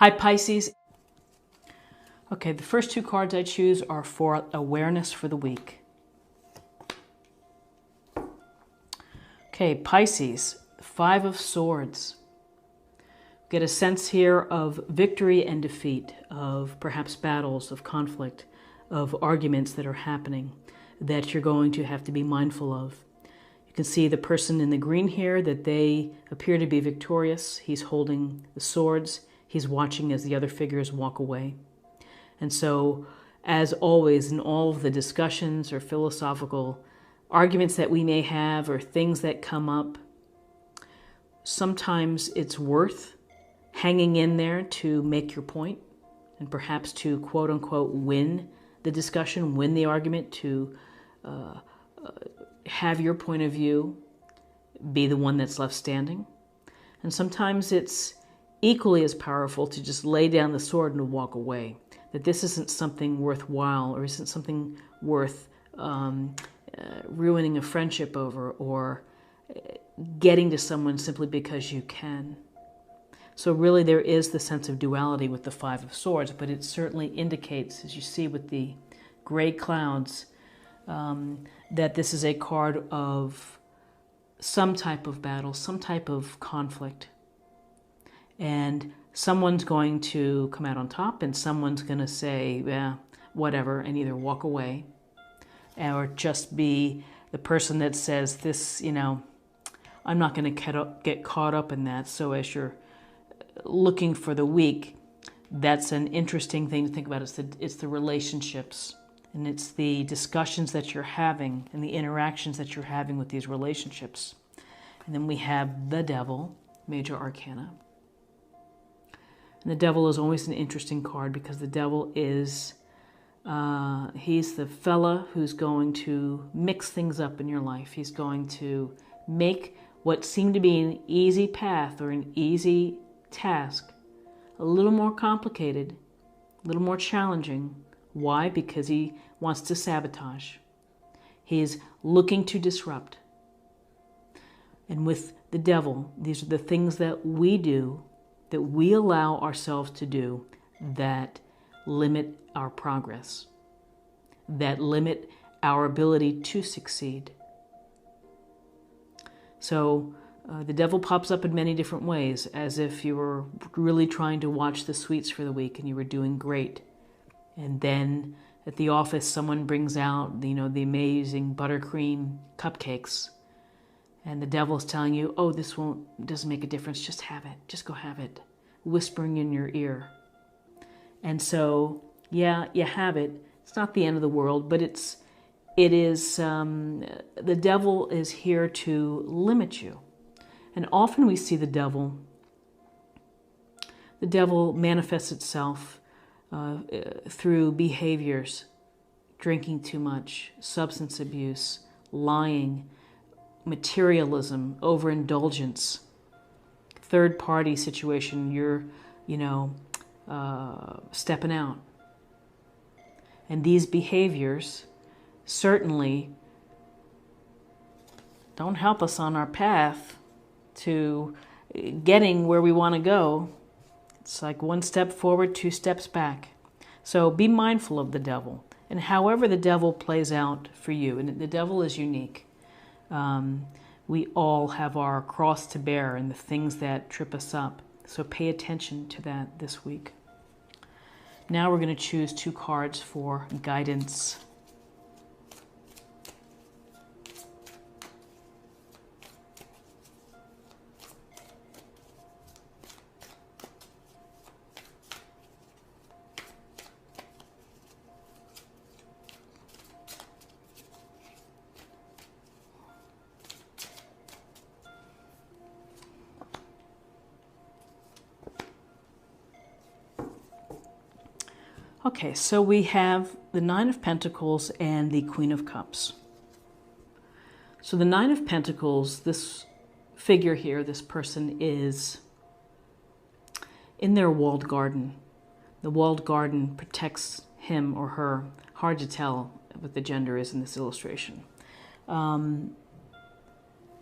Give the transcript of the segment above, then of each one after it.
Hi Pisces. Okay, the first two cards I choose are for awareness for the week. Okay, Pisces, Five of Swords. Get a sense here of victory and defeat, of perhaps battles, of conflict, of arguments that are happening that you're going to have to be mindful of. You can see the person in the green here, that they appear to be victorious. He's holding the swords. He's watching as the other figures walk away. And so, as always, in all of the discussions or philosophical arguments that we may have or things that come up, sometimes it's worth hanging in there to make your point and perhaps to quote-unquote win the discussion, win the argument, to have your point of view be the one that's left standing. And sometimes it's equally as powerful to just lay down the sword and to walk away, that this isn't something worthwhile or isn't something worth ruining a friendship over or getting to someone simply because you can. So really there is the sense of duality with the Five of Swords, but it certainly indicates, as you see with the gray clouds, that this is a card of some type of battle, some type of conflict. And someone's going to come out on top and someone's going to say, yeah, whatever, and either walk away or just be the person that says this, I'm not going to get caught up in that. So as you're looking for the week, that's an interesting thing to think about. It's the relationships, and it's the discussions that you're having and the interactions that you're having with these relationships. And then we have the Devil, Major Arcana. And the Devil is always an interesting card because the Devil is, he's the fella who's going to mix things up in your life. He's going to make what seemed to be an easy path or an easy task a little more complicated, a little more challenging. Why? Because he wants to sabotage. He's looking to disrupt. And with the Devil, these are the things that we do, that we allow ourselves to do, that limit our progress, that limit our ability to succeed. So the Devil pops up in many different ways, as if you were really trying to watch the sweets for the week and you were doing great. And then at the office, someone brings out, the amazing buttercream cupcakes. And the Devil's telling you, oh, this doesn't make a difference. Just have it. Just go have it. Whispering in your ear. And so, yeah, you have it. It's not the end of the world, but it is, the Devil is here to limit you. And often we see the Devil manifests itself through behaviors, drinking too much, substance abuse, lying, materialism, overindulgence, third-party situation, you're, stepping out. And these behaviors certainly don't help us on our path to getting where we want to go. It's like one step forward, two steps back. So be mindful of the Devil. And however the Devil plays out for you, and the Devil is unique. We all have our cross to bear and the things that trip us up. So pay attention to that this week. Now we're going to choose two cards for guidance. Okay, so we have the Nine of Pentacles and the Queen of Cups. So the Nine of Pentacles, this figure here, this person is in their walled garden. The walled garden protects him or her. Hard to tell what the gender is in this illustration.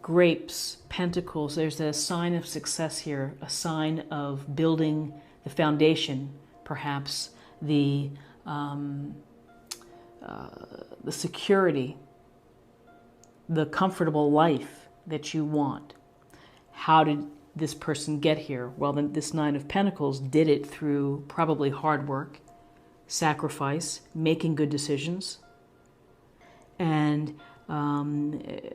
Grapes, pentacles, there's a sign of success here, a sign of building the foundation, perhaps the security, the comfortable life that you want. How did this person get here? Well, then this Nine of Pentacles did it through probably hard work, sacrifice, making good decisions, and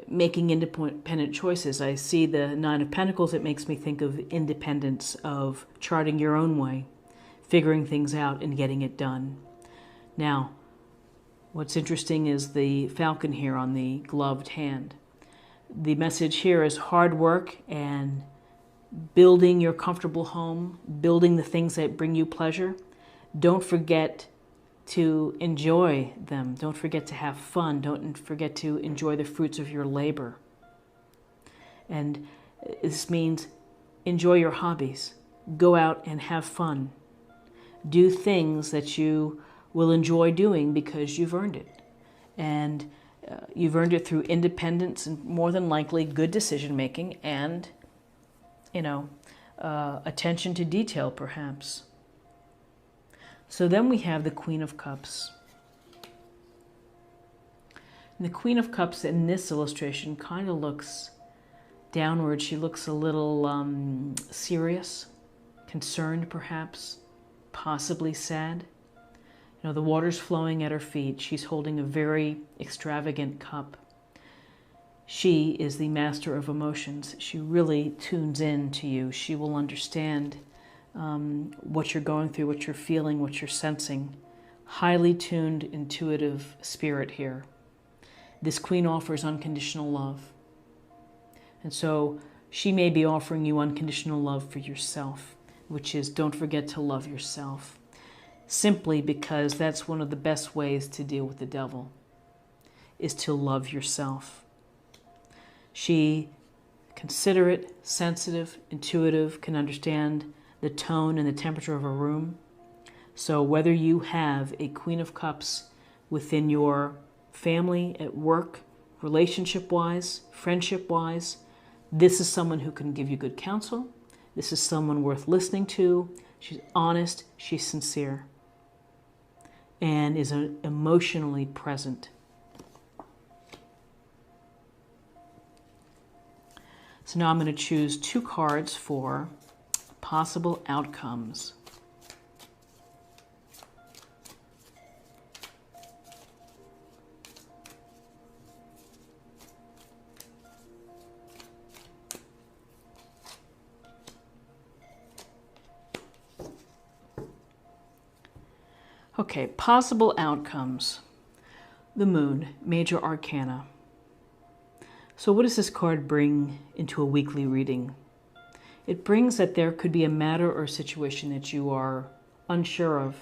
making independent choices. I see the Nine of Pentacles, it makes me think of independence, of charting your own way, figuring things out and getting it done. Now, what's interesting is the falcon here on the gloved hand. The message here is hard work and building your comfortable home, building the things that bring you pleasure. Don't forget to enjoy them. Don't forget to have fun. Don't forget to enjoy the fruits of your labor. And this means enjoy your hobbies. Go out and have fun. Do things that you will enjoy doing because you've earned it. And you've earned it through independence and more than likely good decision making and, attention to detail perhaps. So then we have the Queen of Cups. And the Queen of Cups in this illustration kind of looks downward. She looks a little serious, concerned perhaps, possibly sad. The water's flowing at her feet. She's holding a very extravagant cup. She is the master of emotions. She really tunes in to you. She will understand what you're going through, what you're feeling, what you're sensing. Highly tuned, intuitive spirit here. This queen offers unconditional love. And so she may be offering you unconditional love for yourself, which is don't forget to love yourself. Simply because that's one of the best ways to deal with the devil, is to love yourself. She, considerate, sensitive, intuitive, can understand the tone and the temperature of a room. So whether you have a Queen of Cups within your family, at work, relationship-wise, friendship-wise, this is someone who can give you good counsel. This is someone worth listening to. She's honest, she's sincere, and is emotionally present. So now I'm going to choose 2 cards for possible outcomes. Okay, possible outcomes. The Moon, Major Arcana. So what does this card bring into a weekly reading? It brings that there could be a matter or situation that you are unsure of.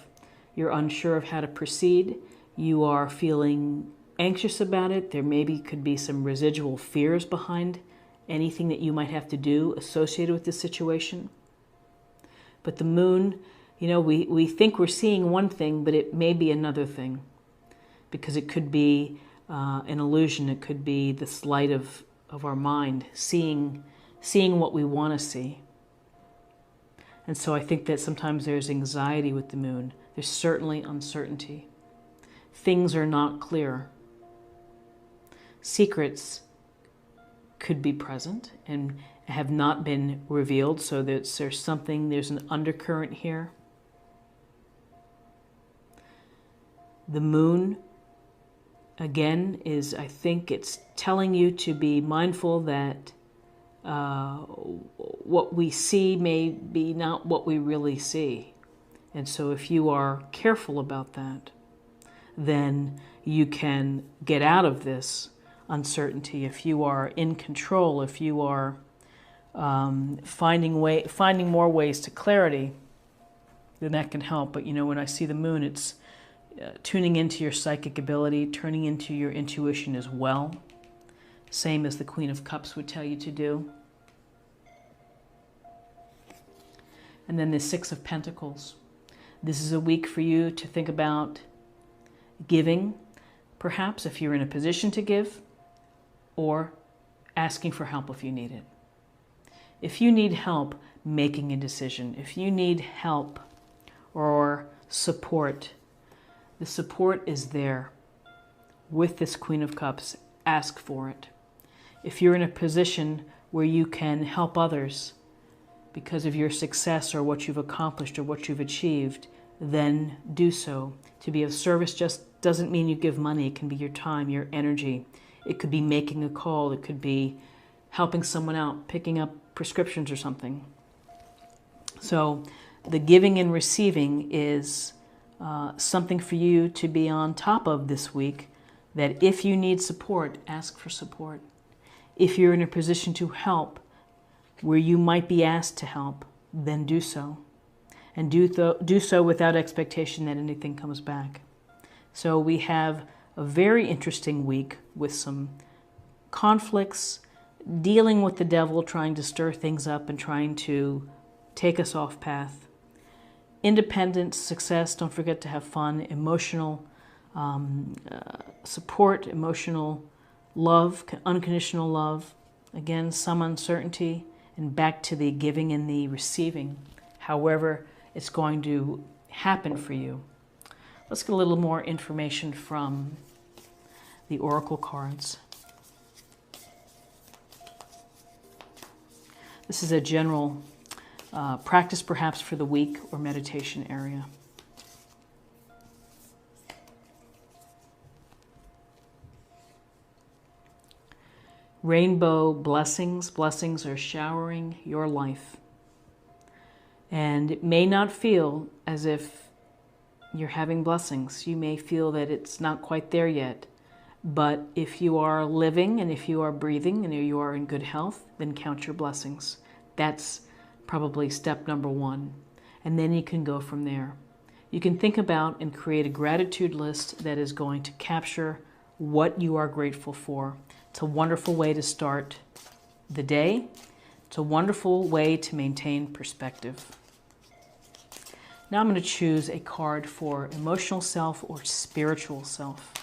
You're unsure of how to proceed. You are feeling anxious about it. There maybe could be some residual fears behind anything that you might have to do associated with this situation. But the Moon, we think we're seeing one thing, but it may be another thing, because it could be an illusion. It could be the sleight of our mind, seeing what we want to see. And so I think that sometimes there's anxiety with the Moon. There's certainly uncertainty. Things are not clear. Secrets could be present and have not been revealed, so that there's an undercurrent here. The Moon, again, I think it's telling you to be mindful that what we see may be not what we really see. And so if you are careful about that, then you can get out of this uncertainty. If you are in control, if you are finding more ways to clarity, then that can help. But when I see the Moon, it's tuning into your psychic ability, turning into your intuition as well. Same as the Queen of Cups would tell you to do. And then the Six of Pentacles. This is a week for you to think about giving, perhaps if you're in a position to give, or asking for help if you need it. If you need help, making a decision. If you need help or support, the support is there. With this Queen of Cups, ask for it. If you're in a position where you can help others because of your success or what you've accomplished or what you've achieved, then do so. To be of service just doesn't mean you give money. It can be your time, your energy. It could be making a call. It could be helping someone out, picking up prescriptions or something. So the giving and receiving is something for you to be on top of this week, that if you need support, ask for support. If you're in a position to help where you might be asked to help, then do so. And do so without expectation that anything comes back. So we have a very interesting week with some conflicts, dealing with the devil, trying to stir things up and trying to take us off path. Independence, success, don't forget to have fun, emotional support, emotional love, unconditional love. Again, some uncertainty, and back to the giving and the receiving, however it's going to happen for you. Let's get a little more information from the oracle cards. This is a general practice perhaps for the week or meditation area. Rainbow blessings. Blessings are showering your life. And it may not feel as if you're having blessings. You may feel that it's not quite there yet. But if you are living and if you are breathing and you are in good health, then count your blessings. That's probably step number one. And then you can go from there. You can think about and create a gratitude list that is going to capture what you are grateful for. It's a wonderful way to start the day. It's a wonderful way to maintain perspective. Now I'm going to choose a card for emotional self or spiritual self.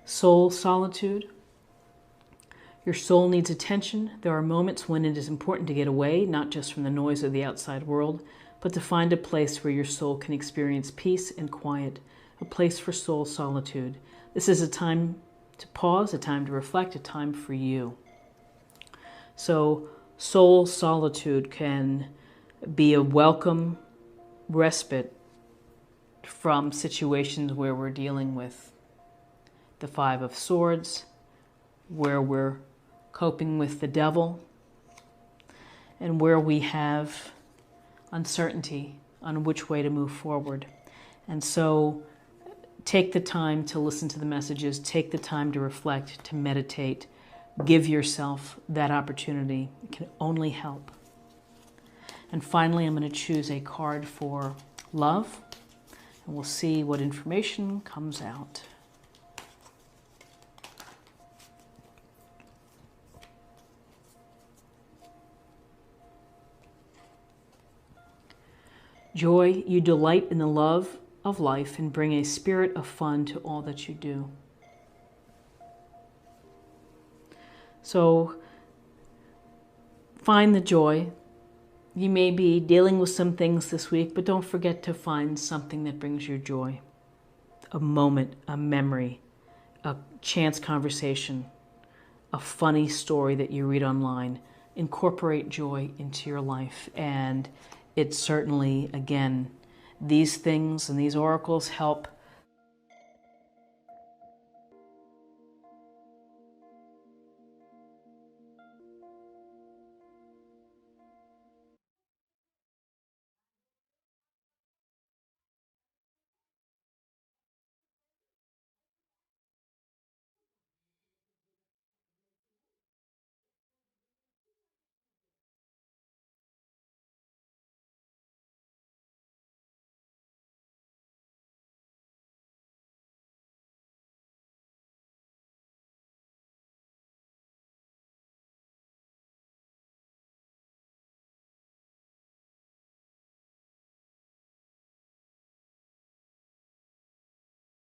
Soul solitude. Your soul needs attention. There are moments when it is important to get away, not just from the noise of the outside world, but to find a place where your soul can experience peace and quiet, a place for soul solitude. This is a time to pause, a time to reflect, a time for you. So soul solitude can be a welcome respite from situations where we're dealing with the Five of Swords, where we're coping with the devil, and where we have uncertainty on which way to move forward. And so take the time to listen to the messages, take the time to reflect, to meditate, give yourself that opportunity. It can only help. And finally, I'm going to choose a card for love, and we'll see what information comes out. Joy, you delight in the love of life and bring a spirit of fun to all that you do. So find the joy. You may be dealing with some things this week, but don't forget to find something that brings you joy. A moment, a memory, a chance conversation, a funny story that you read online. Incorporate joy into your life, and it certainly, again, these things and these oracles help